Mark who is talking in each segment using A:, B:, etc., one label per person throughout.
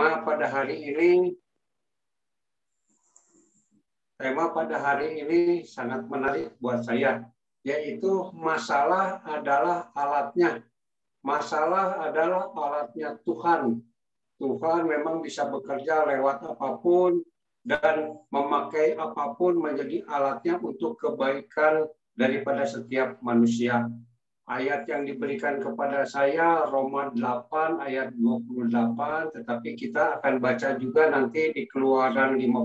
A: Tema pada hari ini sangat menarik buat saya, yaitu masalah adalah alatnya. Masalah adalah alatnya Tuhan. Tuhan memang bisa bekerja lewat apapun dan memakai apapun menjadi alatnya untuk kebaikan daripada setiap manusia. Ayat yang diberikan kepada saya Roma 8 ayat 28, tetapi kita akan baca juga nanti di Keluaran 15.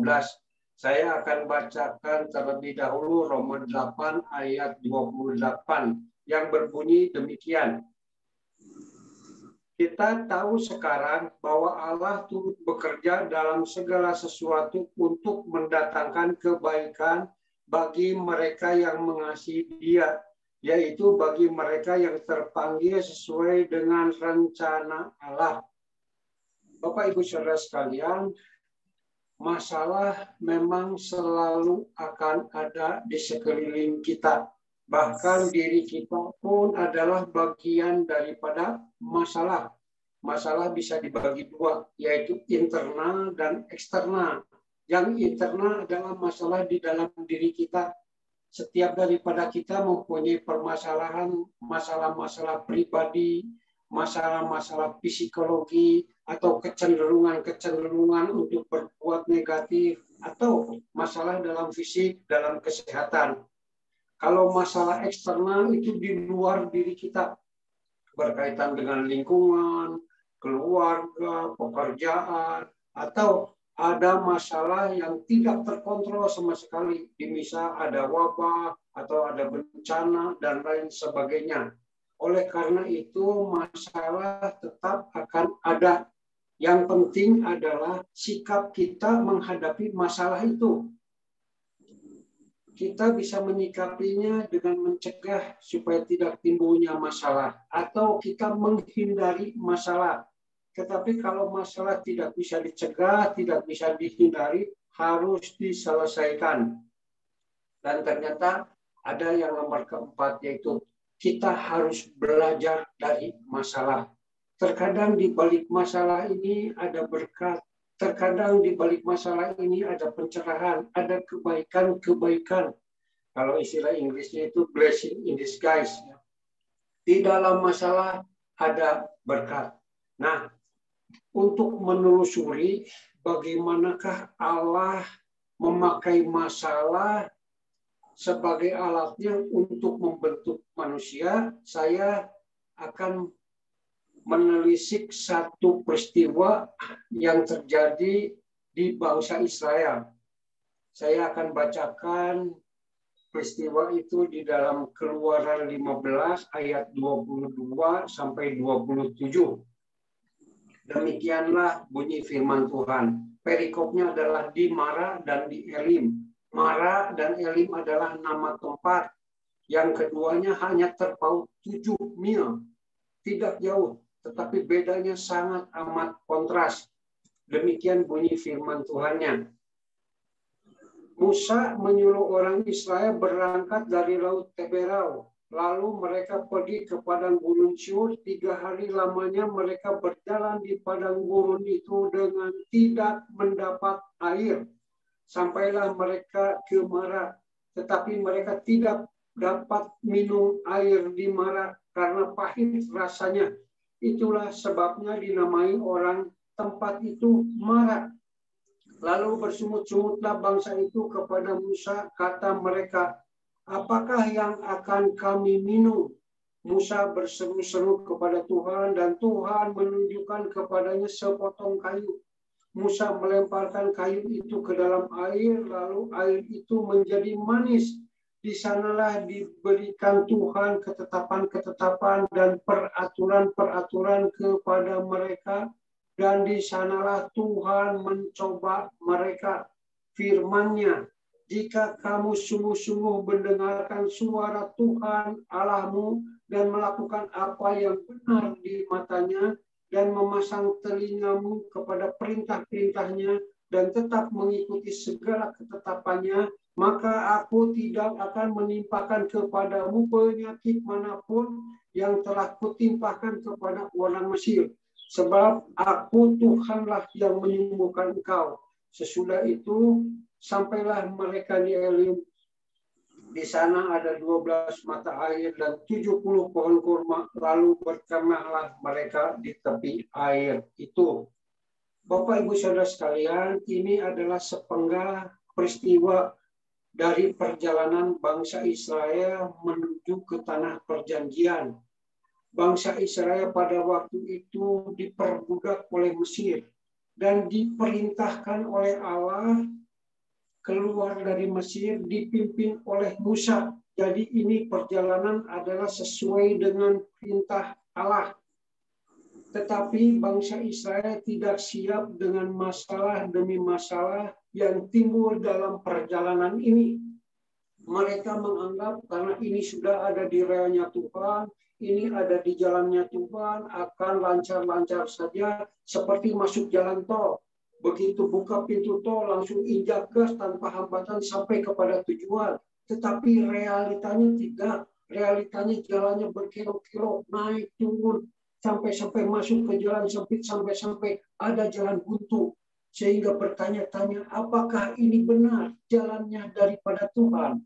A: Saya akan bacakan terlebih dahulu Roma 8 ayat 28 yang berbunyi demikian. Kita tahu sekarang bahwa Allah turut bekerja dalam segala sesuatu untuk mendatangkan kebaikan bagi mereka yang mengasihi Dia, yaitu bagi mereka yang terpanggil sesuai dengan rencana Allah. Bapak Ibu Saudara sekalian, masalah memang selalu akan ada di sekeliling kita. Bahkan diri kita pun adalah bagian daripada masalah. Masalah bisa dibagi dua, yaitu internal dan eksternal. Yang internal adalah masalah di dalam diri kita. Setiap daripada kita mempunyai permasalahan, masalah-masalah pribadi, masalah-masalah psikologi, atau kecenderungan-kecenderungan untuk berbuat negatif, atau masalah dalam fisik, dalam kesehatan. Kalau masalah eksternal itu di luar diri kita, berkaitan dengan lingkungan, keluarga, pekerjaan, atau ada masalah yang tidak terkontrol sama sekali. Misal ada wabah, atau ada bencana, dan lain sebagainya. Oleh karena itu, masalah tetap akan ada. Yang penting adalah sikap kita menghadapi masalah itu. Kita bisa menyikapinya dengan mencegah supaya tidak timbulnya masalah, atau kita menghindari masalah. Tetapi kalau masalah tidak bisa dicegah, tidak bisa dihindari, harus diselesaikan. Dan ternyata ada yang nomor keempat, yaitu kita harus belajar dari masalah. Terkadang di balik masalah ini ada berkat. Terkadang di balik masalah ini ada pencerahan, ada kebaikan-kebaikan. Kalau istilah Inggrisnya itu blessing in disguise. Di dalam masalah ada berkat. Nah, untuk menelusuri bagaimanakah Allah memakai masalah sebagai alatnya untuk membentuk manusia, saya akan menelisik satu peristiwa yang terjadi di bangsa Israel. Saya akan bacakan peristiwa itu di dalam Keluaran 15 ayat 22 sampai 27. Demikianlah bunyi firman Tuhan. Perikopnya adalah di Mara dan di Elim. Mara dan Elim adalah nama tempat. Yang keduanya hanya terpaut 7 mil. Tidak jauh. Tetapi bedanya sangat amat kontras. Demikian bunyi firman Tuhannya. Musa menyuruh orang Israel berangkat dari Laut Teberau. Lalu mereka pergi ke padang gurun Syur. 3 hari lamanya mereka berjalan di padang gurun itu dengan tidak mendapat air. Sampailah mereka ke Mara. Tetapi mereka tidak dapat minum air di Mara karena pahit rasanya. Itulah sebabnya dinamai orang tempat itu Mara. Lalu bersungut-sungutlah bangsa itu kepada Musa, kata mereka, apakah yang akan kami minum? Musa berseru-seru kepada Tuhan dan Tuhan menunjukkan kepadanya sepotong kayu. Musa melemparkan kayu itu ke dalam air, lalu air itu menjadi manis. Di sanalah diberikan Tuhan ketetapan-ketetapan dan peraturan-peraturan kepada mereka. Dan di sanalah Tuhan mencoba mereka. Firman-Nya, jika kamu sungguh-sungguh mendengarkan suara Tuhan Allahmu dan melakukan apa yang benar di matanya dan memasang telingamu kepada perintah-perintahnya dan tetap mengikuti segala ketetapannya, maka aku tidak akan menimpakan kepadamu penyakit manapun yang telah kutimpakan kepada orang Mesir. sebab aku Tuhanlah yang menyembuhkan engkau. Sesudah itu sampailah mereka di Elim. Di sana ada 12 mata air dan 70 pohon kurma. Lalu berkemahlah mereka di tepi air itu. Bapak Ibu Saudara sekalian, ini adalah sepenggal peristiwa dari perjalanan bangsa Israel menuju ke tanah perjanjian. Bangsa Israel pada waktu itu diperbudak oleh Mesir dan diperintahkan oleh Allah keluar dari Mesir dipimpin oleh Musa. Jadi ini perjalanan adalah sesuai dengan perintah Allah. Tetapi bangsa Israel tidak siap dengan masalah demi masalah yang timbul dalam perjalanan ini. Mereka menganggap karena ini sudah ada di relnya Tuhan, ini ada di jalannya Tuhan, akan lancar-lancar saja seperti masuk jalan tol. Begitu buka pintu tol langsung injak gas tanpa hambatan sampai kepada tujuan. Tetapi realitanya tidak. Realitanya jalannya berkelok-kelok, naik turun, sampai masuk ke jalan sempit, sampai ada jalan buntu. Sehingga bertanya-tanya, apakah ini benar jalannya daripada Tuhan?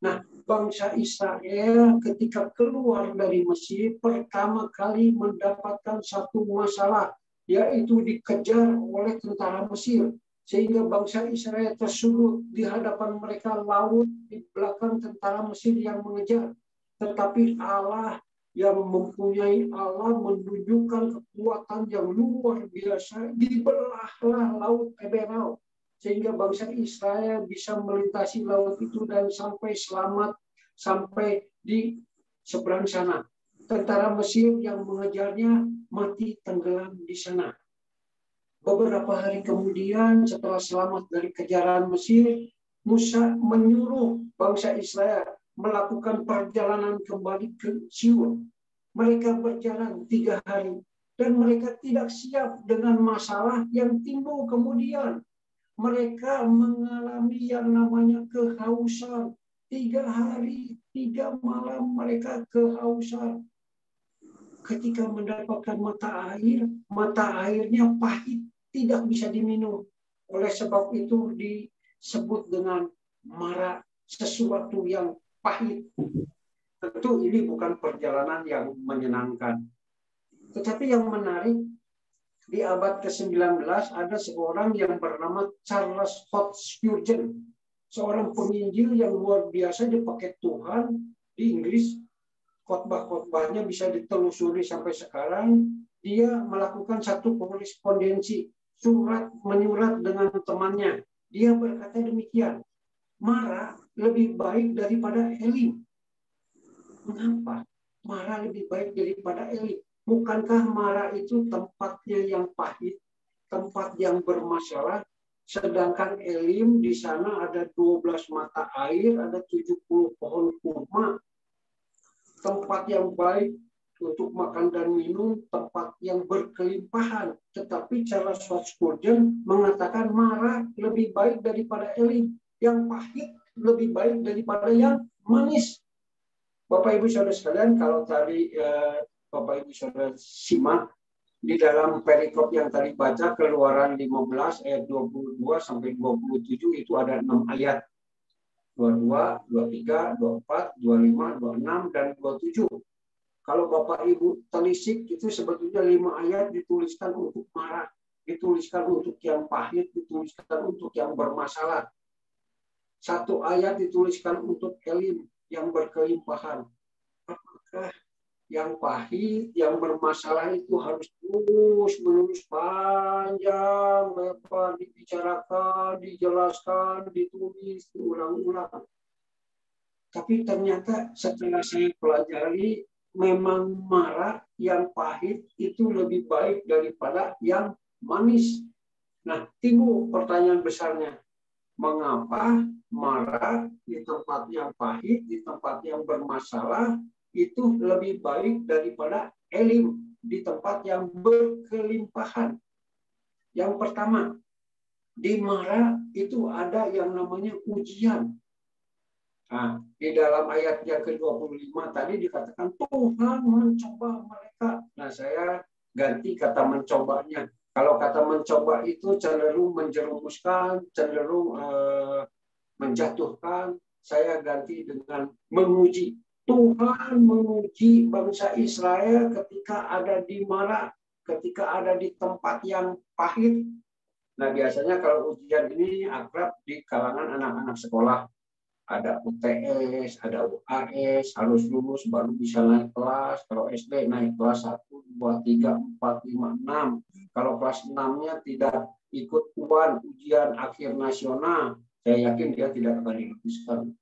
A: Nah, bangsa Israel ketika keluar dari Mesir pertama kali mendapatkan satu masalah, yaitu dikejar oleh tentara Mesir. Sehingga bangsa Israel tersulut di hadapan mereka laut, di belakang tentara Mesir yang mengejar. Tetapi Allah yang mempunyai Allah menunjukkan kekuatan yang luar biasa, dibelahlah laut Teberau. Sehingga bangsa Israel bisa melintasi laut itu dan sampai selamat sampai di seberang sana. Tentara Mesir yang mengejarnya mati tenggelam di sana. Beberapa hari kemudian setelah selamat dari kejaran Mesir, Musa menyuruh bangsa Israel melakukan perjalanan kembali ke Siun. Mereka berjalan 3 hari dan mereka tidak siap dengan masalah yang timbul kemudian. Mereka mengalami yang namanya kehausan. 3 hari, 3 malam mereka kehausan. Ketika mendapatkan mata airnya pahit, tidak bisa diminum. Oleh sebab itu disebut dengan mara, sesuatu yang pahit. Tentu ini bukan perjalanan yang menyenangkan. Tetapi yang menarik, di abad ke-19 ada seorang yang bernama Charles Scott Spurgeon, seorang penginjil yang luar biasa dipakai Tuhan di Inggris. Khotbah-khotbahnya bisa ditelusuri sampai sekarang. Dia melakukan satu korespondensi, menyurat dengan temannya. Dia berkata demikian, Mara lebih baik daripada Elim. Mengapa? Mara lebih baik daripada Elim. Bukankah Mara itu tempatnya yang pahit, tempat yang bermasalah, sedangkan Elim di sana ada 12 mata air, ada 70 pohon kurma, tempat yang baik untuk makan dan minum, tempat yang berkelimpahan. Tetapi Charles Spurgeon mengatakan Mara lebih baik daripada Elim, yang pahit lebih baik daripada yang manis. Bapak Ibu Saudara sekalian, kalau tadi Bapak Ibu Saudara simak di dalam perikop yang tadi baca Keluaran 15 ayat 22 sampai 27 itu ada 6 ayat. 22, 23, 24, 25, 26 dan 27. Kalau Bapak Ibu telisik itu sebetulnya 5 ayat dituliskan untuk marah, dituliskan untuk yang pahit, dituliskan untuk yang bermasalah. 1 ayat dituliskan untuk Elim yang berkelimpahan. Apakah yang pahit, yang bermasalah itu harus terus-menerus panjang, lebar, dibicarakan, dijelaskan, ditulis, diulang-ulang. Tapi ternyata setelah saya pelajari, memang marah yang pahit itu lebih baik daripada yang manis. Nah, timbul pertanyaan besarnya. Mengapa marah di tempat yang pahit, di tempat yang bermasalah, itu lebih baik daripada Elim di tempat yang berkelimpahan? Yang pertama, di Mara itu ada yang namanya ujian. Nah, di dalam ayat yang ke-25 tadi dikatakan Tuhan mencoba mereka. Nah, saya ganti kata mencobanya. Kalau kata mencoba itu cenderung menjerumuskan, cenderung menjatuhkan, saya ganti dengan menguji. Tuhan menguji bangsa Israel ketika ada di Mara, ketika ada di tempat yang pahit. Nah, biasanya kalau ujian ini akrab di kalangan anak-anak sekolah. Ada UTS, ada UAS, harus lulus baru bisa naik kelas. Kalau SD naik kelas 1, 2, 3, 4, 5, 6. Kalau kelas 6-nya tidak ikut UAN, ujian akhir nasional, saya yakin dia tidak akan diluluskan.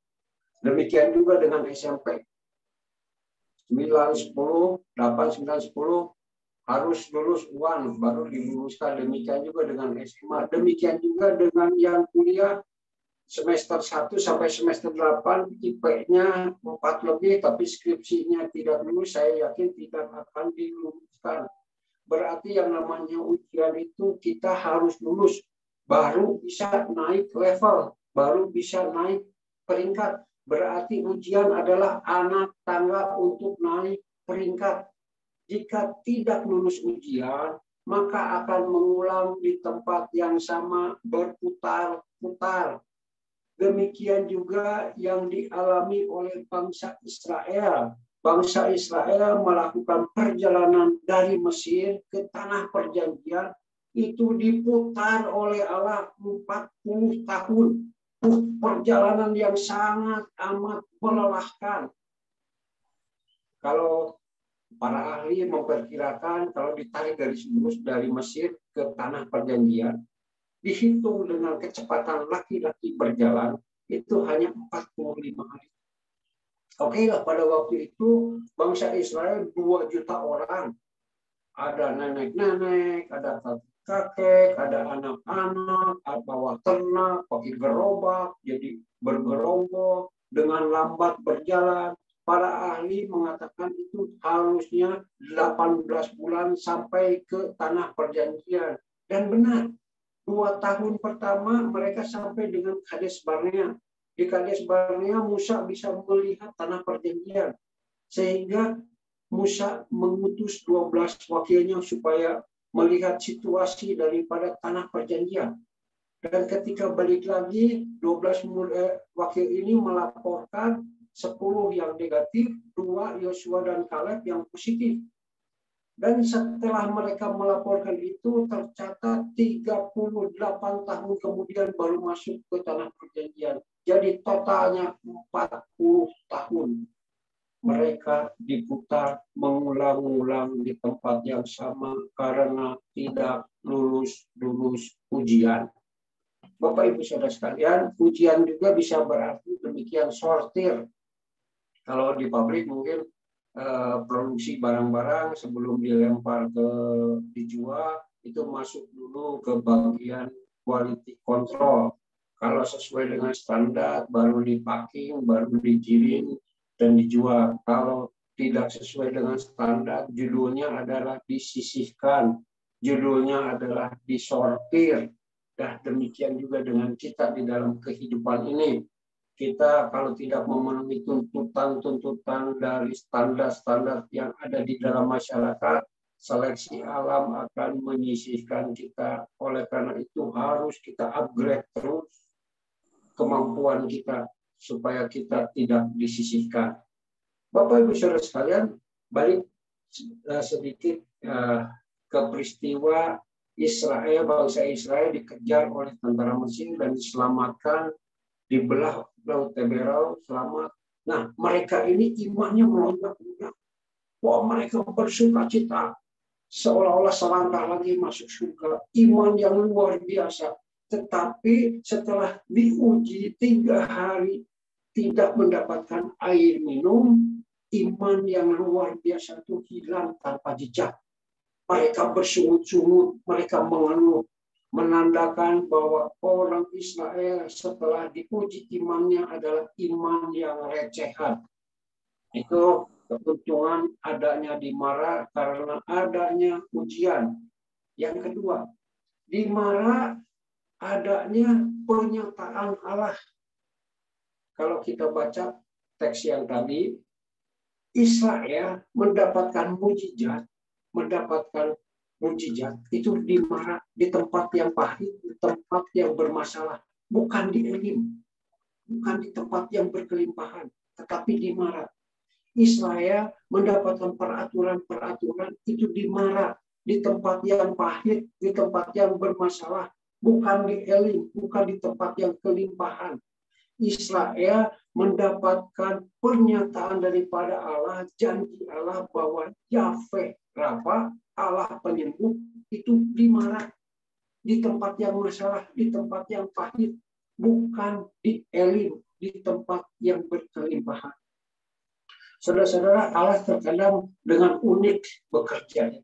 A: Demikian juga dengan SMP. 9, 10, 8, 9, 10 harus lulus UAN baru diluluskan. Demikian juga dengan SMA. Demikian juga dengan yang kuliah semester 1 sampai semester 8 IP-nya 4 lebih tapi skripsinya tidak lulus, saya yakin tidak akan diluluskan. Berarti yang namanya ujian itu kita harus lulus baru bisa naik level, baru bisa naik peringkat. Berarti ujian adalah anak tangga untuk naik peringkat. Jika tidak lulus ujian, maka akan mengulang di tempat yang sama berputar-putar. Demikian juga yang dialami oleh bangsa Israel. Bangsa Israel melakukan perjalanan dari Mesir ke tanah perjanjian itu diputar oleh Allah 40 tahun. Perjalanan yang sangat amat melelahkan. Kalau para ahli memperkirakan kalau ditarik dari Mesir ke tanah perjanjian, dihitung dengan kecepatan laki-laki berjalan itu hanya 45 hari. Oke lah, pada waktu itu bangsa Israel 2 juta orang. Ada nenek-nenek, ada kakek, ada anak-anak, bawa ternak, pakai gerobak, jadi bergerombol dengan lambat berjalan. Para ahli mengatakan itu harusnya 18 bulan sampai ke tanah perjanjian. Dan benar, 2 tahun pertama mereka sampai dengan Kades Barnea. Di Kades Barnea Musa bisa melihat tanah perjanjian. Sehingga Musa mengutus 12 wakilnya supaya melihat situasi daripada tanah perjanjian. Dan ketika balik lagi, 12 wakil ini melaporkan 10 yang negatif, 2 Yosua dan Kaleb yang positif. Dan setelah mereka melaporkan itu, tercatat 38 tahun kemudian baru masuk ke tanah perjanjian. Jadi totalnya 40 tahun. Mereka diputar mengulang-ulang di tempat yang sama karena tidak lulus ujian. Bapak Ibu Saudara sekalian, ujian juga bisa berarti demikian sortir. Kalau di pabrik mungkin produksi barang-barang sebelum dilempar ke dijual itu masuk dulu ke bagian quality control. Kalau sesuai dengan standar baru dipacking, baru dikirim dan dijual. Kalau tidak sesuai dengan standar, judulnya adalah disisihkan, judulnya adalah disortir. Dan demikian juga dengan kita di dalam kehidupan ini. Kita kalau tidak memenuhi tuntutan-tuntutan dari standar-standar yang ada di dalam masyarakat, seleksi alam akan menyisihkan kita. Oleh karena itu harus kita upgrade terus kemampuan kita supaya kita tidak disisihkan. Bapak Ibu Saudara sekalian, balik sedikit ke peristiwa Israel, bangsa Israel dikejar oleh tentara Mesir dan diselamatkan, dibelah Laut Teberau, selamat. Nah, mereka ini imannya melonjak-lonjak. Wah, mereka bersukacita. Seolah-olah selangkah lagi masuk surga. Iman yang luar biasa. Tetapi setelah diuji 3 hari tidak mendapatkan air minum, iman yang luar biasa itu hilang tanpa jejak. Mereka bersungut-sungut, mereka mengeluh, menandakan bahwa orang Israel setelah diuji imannya adalah iman yang recehan. Itu keuntungan adanya di Mara karena adanya ujian. Yang kedua, di Mara adanya pernyataan Allah. Kalau kita baca teks yang tadi, Israel mendapatkan mujizat mendapatkan mujizat itu dimarah di tempat yang pahit, di tempat yang bermasalah, bukan di Elim, bukan di tempat yang berkelimpahan, tetapi dimarah. Israel mendapatkan peraturan-peraturan itu dimarah di tempat yang pahit, di tempat yang bermasalah, bukan di Elim, bukan di tempat yang kelimpahan. Israel mendapatkan pernyataan daripada Allah, janji Allah bahwa Yahweh Rafa, Allah penyembuh, itu dimarah di tempat yang masalah, di tempat yang pahit, bukan di Elim, di tempat yang berkelimpahan. Saudara-saudara, Allah terkadang dengan unik bekerja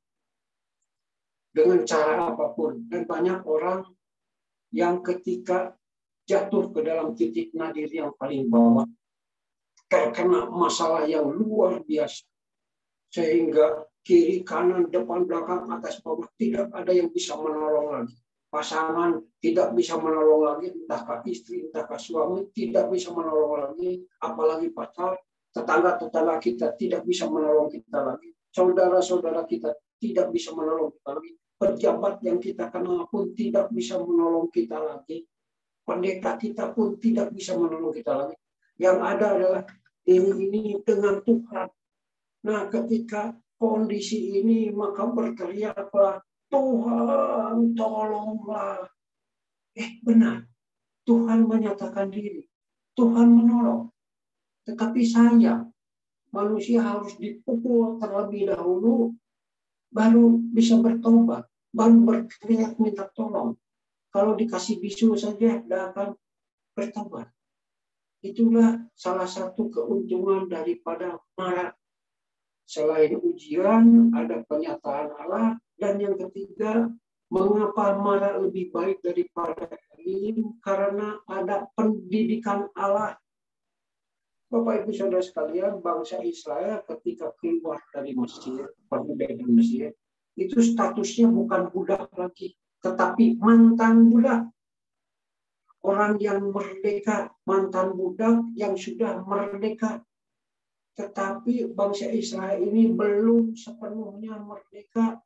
A: dengan cara apapun, dan banyak orang yang ketika jatuh ke dalam titik nadir yang paling bawah, terkena masalah yang luar biasa, sehingga kiri, kanan, depan, belakang, atas, bawah, tidak ada yang bisa menolong lagi. Pasangan tidak bisa menolong lagi, entahkah istri, entahkah suami, tidak bisa menolong lagi, apalagi pacar, tetangga-tetangga kita tidak bisa menolong kita lagi, saudara-saudara kita tidak bisa menolong kita lagi, pejabat yang kita kenal pun tidak bisa menolong kita lagi, pendeta kita pun tidak bisa menolong kita lagi. Yang ada adalah ini dengan Tuhan. Nah, ketika kondisi ini, maka berteriaklah, Tuhan tolonglah. Benar, Tuhan menyatakan diri, Tuhan menolong. Tetapi saya, manusia harus dipukul terlebih dahulu, baru bisa bertobat, baru berteriak minta tolong. Kalau dikasih bisu saja, tidak akan bertobat. Itulah salah satu keuntungan daripada marah. Selain ujian, ada pernyataan Allah. Dan yang ketiga, mengapa marah lebih baik daripada Elim? Karena ada pendidikan Allah. Bapak Ibu Saudara sekalian, bangsa Israel ketika keluar dari Mesir, perbudakan Mesir, itu statusnya bukan budak lagi, tetapi mantan budak. Orang yang merdeka, mantan budak yang sudah merdeka. Tetapi bangsa Israel ini belum sepenuhnya merdeka.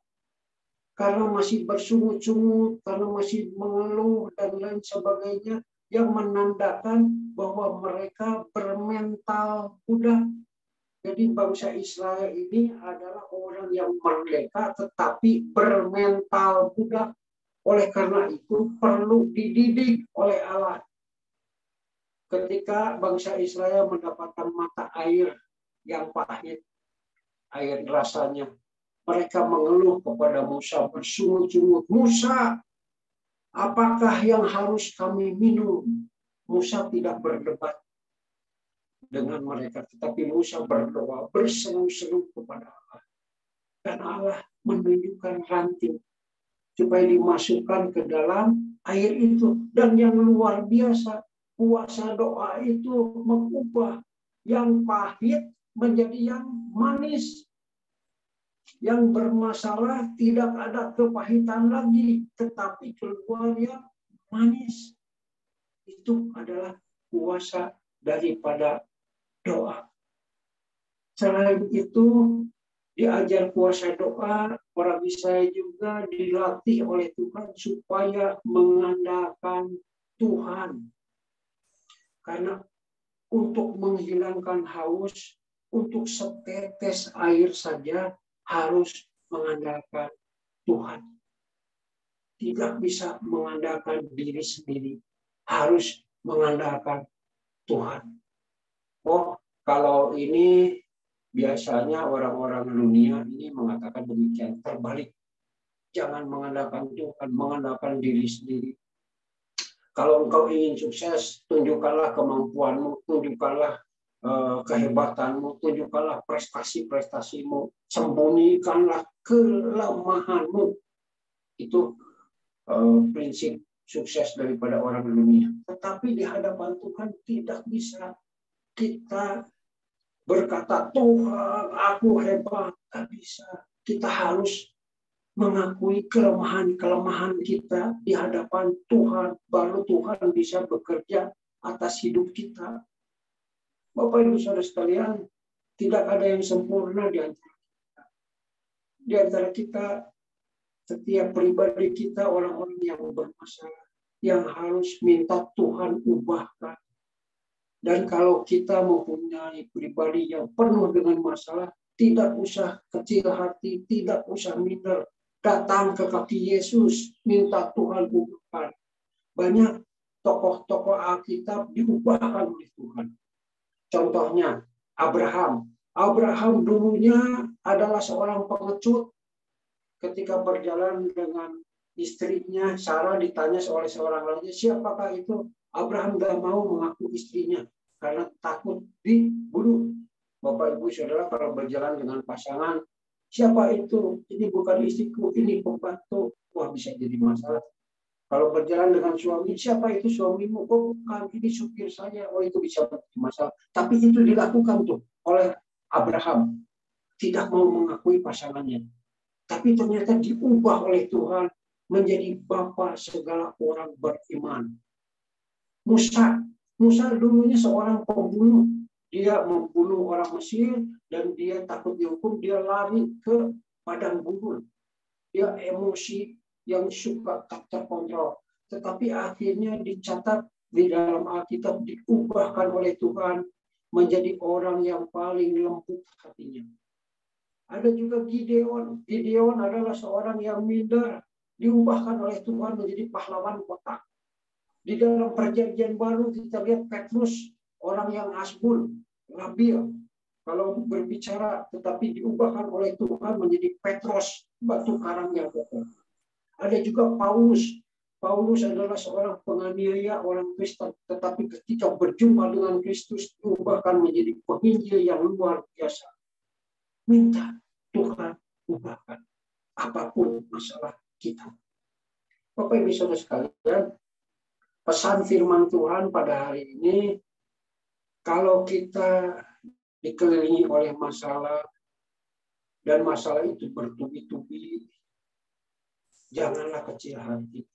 A: Karena masih bersungut-sungut, karena masih mengeluh, dan lain sebagainya. Yang menandakan bahwa mereka bermental budak. Jadi bangsa Israel ini adalah orang yang merdeka, tetapi bermental budak. Oleh karena itu perlu dididik oleh Allah. Ketika bangsa Israel mendapatkan mata air yang pahit, air rasanya, mereka mengeluh kepada Musa, bersungut-sungut, Musa, apakah yang harus kami minum? Musa tidak berdebat dengan mereka, tetapi Musa berdoa, berseru-seru kepada Allah. Dan Allah menunjukkan ranting supaya dimasukkan ke dalam air itu. Dan yang luar biasa, kuasa doa itu mengubah yang pahit menjadi yang manis. Yang bermasalah tidak ada kepahitan lagi, tetapi keluar yang manis. Itu adalah kuasa daripada doa. Selain itu, diajar kuasa doa, orang Israel juga dilatih oleh Tuhan supaya mengandalkan Tuhan. Karena untuk menghilangkan haus, untuk setetes air saja harus mengandalkan Tuhan. Tidak bisa mengandalkan diri sendiri, harus mengandalkan Tuhan. Oh, kalau ini biasanya orang-orang dunia ini mengatakan demikian, terbalik. Jangan mengandalkan Tuhan, mengandalkan diri sendiri. Kalau engkau ingin sukses, tunjukkanlah kemampuanmu, tunjukkanlah kehebatanmu, tunjukkanlah prestasi-prestasimu, sembunyikanlah kelemahanmu. Itu prinsip sukses daripada orang dunia. Tetapi di hadapan Tuhan tidak bisa kita berkata, Tuhan, aku hebat. Tidak bisa. Kita harus mengakui kelemahan-kelemahan kita di hadapan Tuhan. Baru Tuhan bisa bekerja atas hidup kita. Bapak Ibu Saudara sekalian, tidak ada yang sempurna di antara kita. di antara kita, setiap pribadi kita, orang-orang yang bermasalah, yang harus minta Tuhan ubahkan. Dan kalau kita mempunyai pribadi yang penuh dengan masalah, tidak usah kecil hati, tidak usah minder. Datang ke kaki Yesus, minta Tuhan ubahkan. Banyak tokoh-tokoh Alkitab diubahkan oleh Tuhan. Contohnya, Abraham. Abraham dulunya adalah seorang pengecut. Ketika berjalan dengan istrinya, Sarah ditanya oleh seorang lainnya, siapakah itu? Abraham tidak mau mengaku istrinya karena takut dibunuh. Bapak, Ibu, Saudara, kalau berjalan dengan pasangan, siapa itu? Ini bukan istriku, ini pembantu. Wah, bisa jadi masalah. Kalau berjalan dengan suami, siapa itu suamimu? Oh, bukan, ini supir saya. Oh, itu bisa menjadi masalah. Tapi itu dilakukan tuh oleh Abraham. Tidak mau mengakui pasangannya. Tapi ternyata diubah oleh Tuhan menjadi bapa segala orang beriman. Musa dulunya seorang pembunuh. Dia membunuh orang Mesir dan dia takut dihukum. Dia lari ke padang gurun. Dia emosi yang suka tak terkontrol. Tetapi akhirnya dicatat di dalam Alkitab, diubahkan oleh Tuhan menjadi orang yang paling lembut hatinya. Ada juga Gideon. Gideon adalah seorang yang minder, diubahkan oleh Tuhan menjadi pahlawan kota. Di dalam perjanjian baru kita lihat Petrus, orang yang asbun, labil, kalau berbicara, tetapi diubahkan oleh Tuhan menjadi Petrus, batu karang yang kokoh. Ada juga Paulus. Paulus adalah seorang penganiaya orang Kristen, tetapi ketika berjumpa dengan Kristus, diubahkan menjadi penginjil yang luar biasa. Minta Tuhan ubahkan apapun masalah kita. Bapak Ibu Saudara sekalian, pesan firman Tuhan pada hari ini, kalau kita dikelilingi oleh masalah dan masalah itu bertubi-tubi, janganlah kecil hati.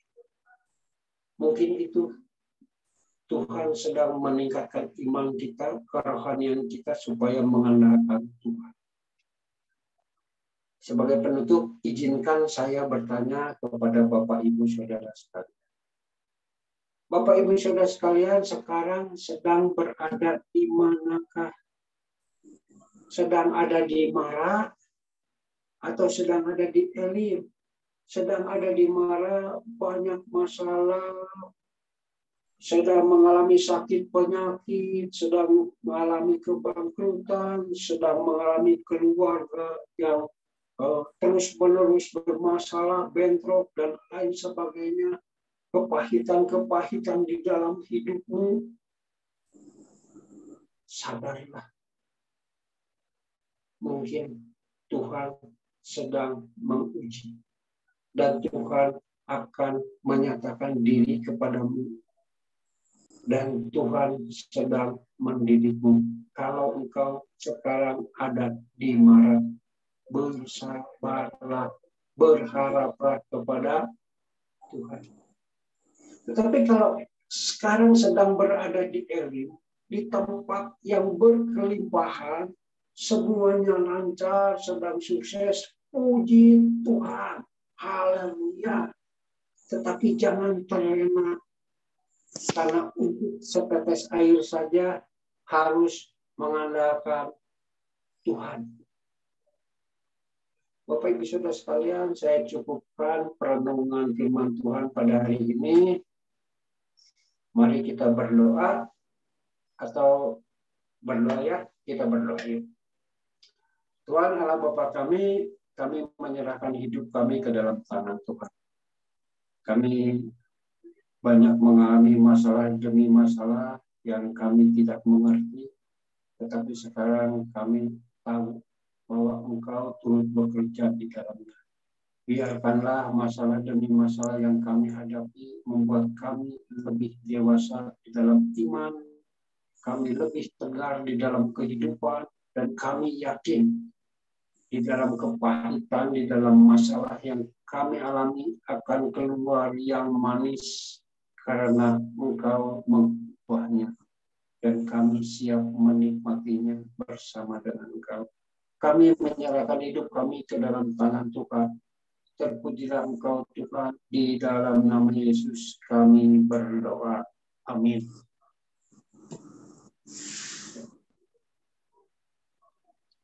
A: Mungkin itu Tuhan sedang meningkatkan iman kita, kerohanian kita supaya mengandalkan Tuhan. Sebagai penutup, izinkan saya bertanya kepada Bapak Ibu Saudara sekalian. Bapak Ibu Saudara sekalian, sekarang sedang berada di manakah? Sedang ada di Mara atau sedang ada di Elim? Sedang ada di Mara, banyak masalah, sedang mengalami sakit penyakit, sedang mengalami kebangkrutan, sedang mengalami keluarga yang terus-menerus bermasalah, bentrok, dan lain sebagainya, kepahitan-kepahitan di dalam hidupmu, sabarlah. Mungkin Tuhan sedang menguji, dan Tuhan akan menyatakan diri kepadamu, dan Tuhan sedang mendidikmu. Kalau engkau sekarang ada di Mara, bersabarlah, berharaplah kepada Tuhan. Tetapi kalau sekarang sedang berada di Elim, di tempat yang berkelimpahan, semuanya lancar, sedang sukses, puji Tuhan, haleluya. Tetapi jangan terlena, karena untuk setetes air saja harus mengandalkan Tuhan. Bapak Ibu Saudara sekalian, saya cukupkan perenungan firman Tuhan pada hari ini. Mari kita berdoa, atau berdoa ya, kita berdoa. Tuhan Allah Bapa kami menyerahkan hidup kami ke dalam tangan Tuhan. Kami banyak mengalami masalah demi masalah yang kami tidak mengerti, tetapi sekarang kami tahu bahwa Engkau turut bekerja di dalamnya. Biarkanlah masalah demi masalah yang kami hadapi membuat kami lebih dewasa di dalam iman, kami lebih tegar di dalam kehidupan, dan kami yakin di dalam kepahitan, di dalam masalah yang kami alami akan keluar yang manis karena Engkau mengubahnya, dan kami siap menikmatinya bersama dengan Engkau. Kami menyerahkan hidup kami ke dalam tangan Tuhan. Terpujilah Engkau Tuhan, di dalam nama Yesus kami berdoa. Amin.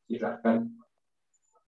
A: Silakan.